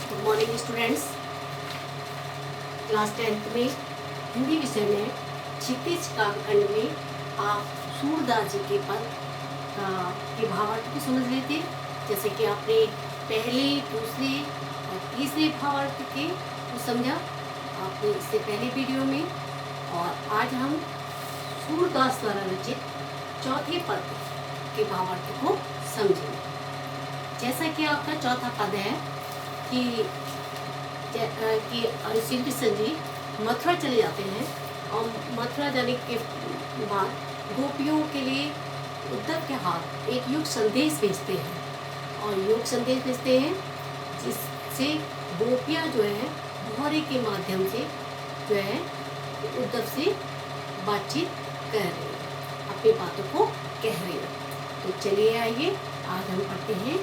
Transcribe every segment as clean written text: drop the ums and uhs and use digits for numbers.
Good morning students. Class 10th में हिंदी विषय में क्षितिज काव्यखंड में आप सूरदास जी के पद के भावार्थ को समझ रहे थे। जैसे कि आपने पहले, दूसरे और तीसरे भावार्थ के को समझा आपने इससे पहले वीडियो में। और आज हम सूरदास द्वारा रचित चौथे पद के भावार्थ को समझेंगे। जैसा कि आपका चौथा पद है कि श्री कृष्ण जी मथुरा चले जाते हैं और मथुरा जाने के बाद गोपियों के लिए उद्धव के हाथ एक युग संदेश भेजते हैं और युग संदेश भेजते हैं जिससे गोपियाँ जो है भौरे के माध्यम से जो है उद्धव से बातचीत कर रही हैं, अपनी बातों को कह रही हैं। तो चलिए आइए आज हम पढ़ते हैं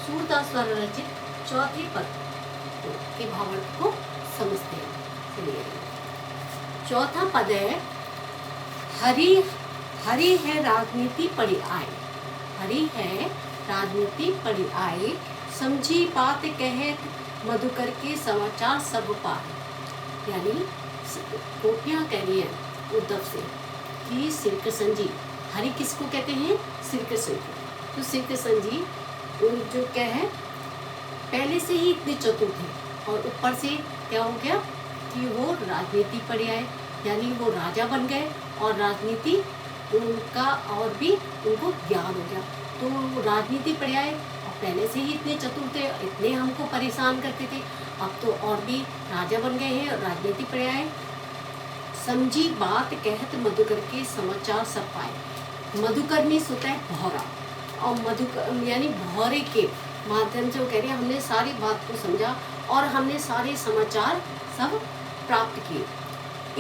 सूरदास द्वारा रचित चौथे पद के भावार्थ को समझते हैं। चलिए चौथा पद है, हरि हरि है राजनीति पड़ी आए, हरि है राजनीति पड़ी आए, समझी बात कहे मधुकर के समाचार सब पाए। यानी गोपियाँ कह रही हैं उद्धव से कि श्री कृष्ण जी, हरि किसको कहते हैं? श्री कृष्ण को। तो श्री कृष्ण जी जो क्या है पहले से ही इतने चतुर थे और ऊपर से क्या हो गया कि वो राजनीति पढ़ आए, यानी वो राजा बन गए और राजनीति उनका और भी उनको ज्ञान हो गया। तो राजनीति पढ़ आए और पहले से ही इतने चतुर थे, इतने हमको परेशान करते थे, अब तो और भी राजा बन गए हैं और राजनीति पढ़ आए। समझी बात कहत मधुकर के समाचार सब पाए। मधुकर मीन्स होता है भौरा और मधुकर यानी भौरे के माध्यम से वो कह रहे हैं हमने सारी बात को समझा और हमने सारे समाचार सब प्राप्त किए।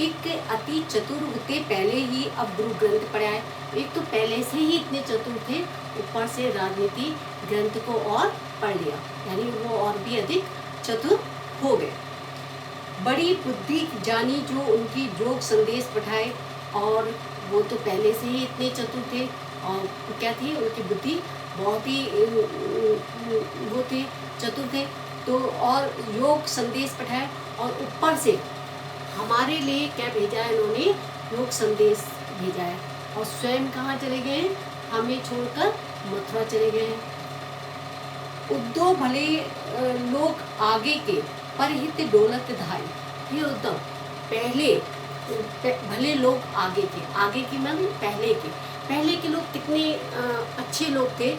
एक अति चतुर होते पहले ही अब गुरु ग्रंथ पढ़ाए। एक तो पहले से ही इतने चतुर थे, ऊपर से राजनीति ग्रंथ को और पढ़ लिया, यानी वो और भी अधिक चतुर हो गए। बड़ी बुद्धि जानी जो उनकी जोग संदेश पठाए, और वो तो पहले से ही इतने चतुर थे और क्या थी उनकी बुद्धि बहुत ही वो थे, चतुर थे। तो और योग संदेश पठाए और ऊपर से हमारे लिए क्या भेजा है इन्होंने? योग संदेश भेजा है। और स्वयं कहाँ चले गए हैं? हमें छोड़कर मथुरा चले गए हैं। उद्धव भले लोग आगे के परहित डोलत धाई। ये उद्धव पहले भले लोग आगे थे, आगे की मतलब पहले के लोग कितने अच्छे लोग थे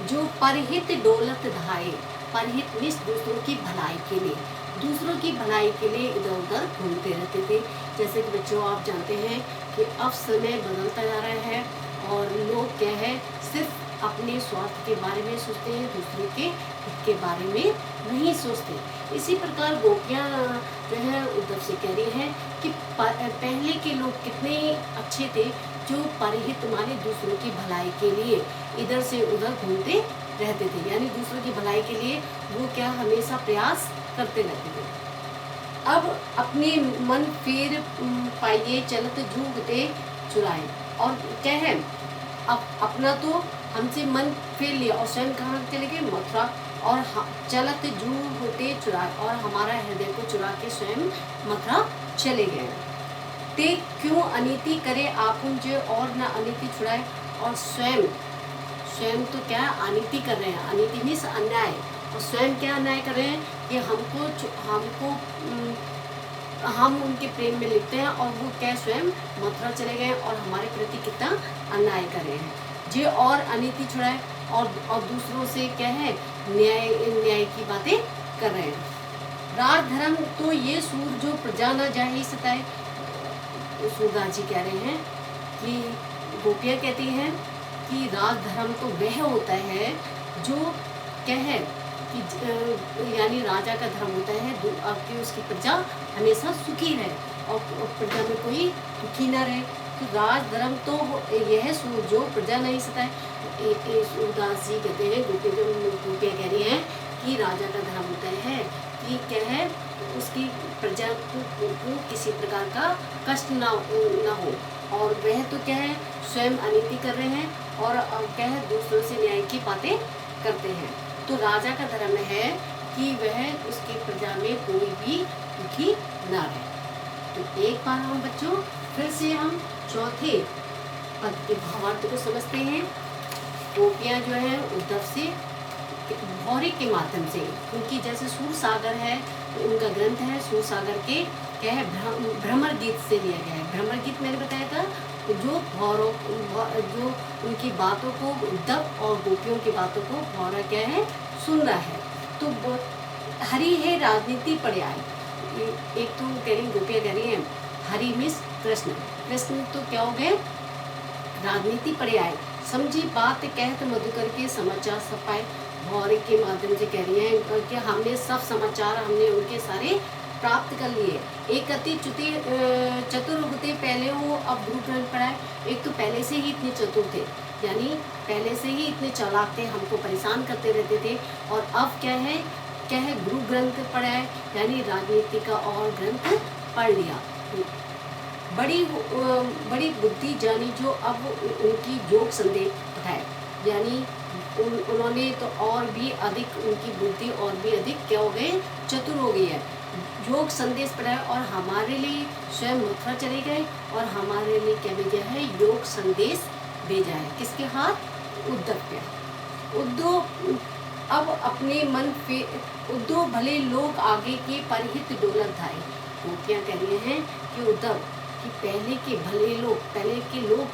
जो परहित डोलत धाए। परहित मीन्स दूसरों की भलाई के लिए, दूसरों की भलाई के लिए इधर उधर घूमते रहते थे। जैसे कि बच्चों आप जानते हैं कि अब समय बदलता जा रहा है और लोग क्या है सिर्फ अपने स्वार्थ के बारे में सोचते हैं, दूसरे के हित के बारे में नहीं सोचते। इसी प्रकार गोपियाँ जो है उद्धव से कह रही हैं कि पहले के लोग कितने अच्छे थे जो परहित माने दूसरों की भलाई के लिए इधर से उधर घूमते रहते थे, यानी दूसरों की भलाई के लिए वो क्या हमेशा प्रयास करते रहते थे। अब अपने मन फेर पाइए चलत जूगते चुराए। और क्या है अब अपना तो हमसे मन फेर लिया और स्वयं कहाँ चले गए? मथुरा। और चलत जूगते चुराए और हमारा हृदय को चुरा के स्वयं मथुरा चले गए। ते क्यों अनीति करे आपुन जो और न अनीति छुड़ाए। और स्वयं तो क्या अनीति कर रहे हैं, अनीति मीन्स अन्याय, और स्वयं क्या अन्याय कर रहे हैं कि हम उनके प्रेम में लिखते हैं और वो क्या स्वयं मथुरा चले गए और हमारे प्रति कितना अन्याय कर रहे हैं। जे और अनीति छुड़ाए और दूसरों से क्या है न्याय की बातें कर रहे हैं। राज धर्म तो ये सूर जो प्रजा न जाहि सताए। सूरदास जी कह रहे हैं कि गोपियाँ कहती हैं कि राज धर्म तो वह होता है जो क्या है कि यानी राजा का धर्म होता है कि उसकी प्रजा हमेशा सुखी रहे और प्रजा में कोई दुखी ना रहे। तो राज धर्म तो यह सूर जो प्रजा नहीं सताए। सूरदास जी कहते हैं गोपियाँ कह रही हैं कि राजा का धर्म होता है कि क्या है उसकी प्रजा को किसी प्रकार का कष्ट ना हो, और वह तो क्या है स्वयं अनीति कर रहे हैं और क्या है दूसरों से न्याय की बातें करते हैं। तो राजा का धर्म है कि वह उसकी प्रजा में कोई भी दुखी न रहे। तो एक बार हम बच्चों फिर से हम चौथे पद के भावार्थ को समझते हैं। गोपियाँ जो है उद्धव से भौरे के माध्यम से, क्योंकि जैसे सूर सागर है तो उनका ग्रंथ है सूर सागर के क्या है भ्रमर गीत से लिया गया है। भ्रमर गीत मैंने बताया था जो भौरों जो उनकी बातों को उद्धव और गोपियों की बातों को भौरा क्या है सुन रहा है। तो हरि है राजनीति पर्याय, एक तो कह रही गोपियाँ कह रही हैं हरि मिस कृष्ण, कृष्ण तो क्या हो गए राजनीति पर्याय, समझी बात कहत मधुकर के समाचार सब पाए। भौरे के माध्यम से कह रही हैं कि हमने सब समाचार हमने उनके सारे प्राप्त कर लिए। एक अति च्युति चतुर होते पहले वो अब गुरु ग्रंथ पढ़ाए। एक तो पहले से ही इतने चतुर थे, यानी पहले से ही इतने चालाक थे, हमको परेशान करते रहते थे, और अब क्या है गुरु ग्रंथ पढ़ाए, यानी राजनीति का और ग्रंथ पढ़ लिया। बड़ी बुद्धि जानी जो अब उनकी योग संदेह है, यानी उन्होंने तो और भी अधिक उनकी बुद्धि और भी अधिक क्या हो गए चतुर हो गई है। योग संदेश पढ़ाया और हमारे लिए स्वयं मथुरा चले गए और हमारे लिए क्या भेजा है योग संदेश भेजा है। किसके हाथ उद्धव के। उद्धव अब अपने मन पे उद्धव भले लोग आगे के परहित डोलत धाए। वो क्या कह रहे हैं कि उद्धव कि पहले के लोग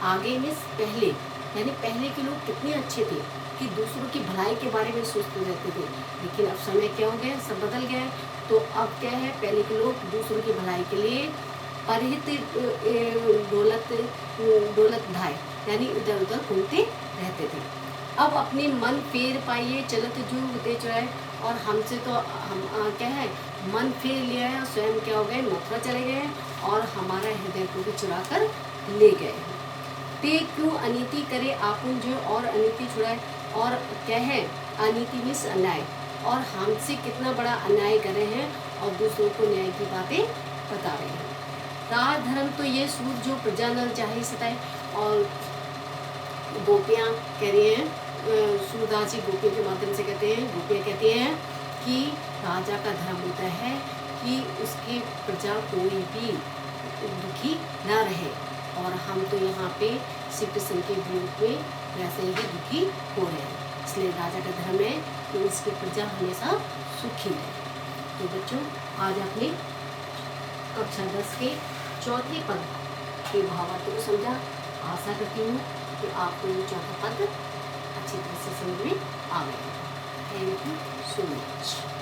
आगे में पहले, यानी पहले के लोग कितने अच्छे थे कि दूसरों की भलाई के बारे में सोचते रहते थे, लेकिन अब समय क्या हो गया सब बदल गया है। तो अब क्या है पहले के लोग दूसरों की भलाई के लिए परहित डोलत धाय, यानी इधर उधर घूमते रहते थे। अब अपने मन फेर पाइए चलत जो होते चुराए, और हमसे तो हम क्या है मन फेर लिया है, स्वयं क्या हो गए मथुरा चले गए और हमारा हृदय को भी चुरा कर ले गए। ते क्यों अनीति करे आपुन जो और अनीति छुड़ाए, और क्या है अनीति मीन्स अन्याय, और हमसे कितना बड़ा अन्याय कर रहे हैं और दूसरों को न्याय की बातें बता रहे हैं। राज धर्म तो ये सूर जो प्रजा नल चाहे सताए, और गोपियाँ कह रही हैं सूरदास जी गोपियों के माध्यम से कहते हैं, गोपियाँ कहती हैं कि राजा का धर्म होता है कि उसकी प्रजा कोई भी दुखी ना रहे, और हम तो यहाँ पे श्री कृष्ण के विरोध में वैसे ही दुखी हो रहे हैं, इसलिए राजा का धर्म है कि उसकी प्रजा हमेशा सुखी रहे। तो बच्चों आज आपने कक्षा 10 के चौथे पद के भावार्थ को समझा। आशा करती हूँ कि आपको ये चौथा पद अच्छी तरह से समझ में आ गया। Thank you so much.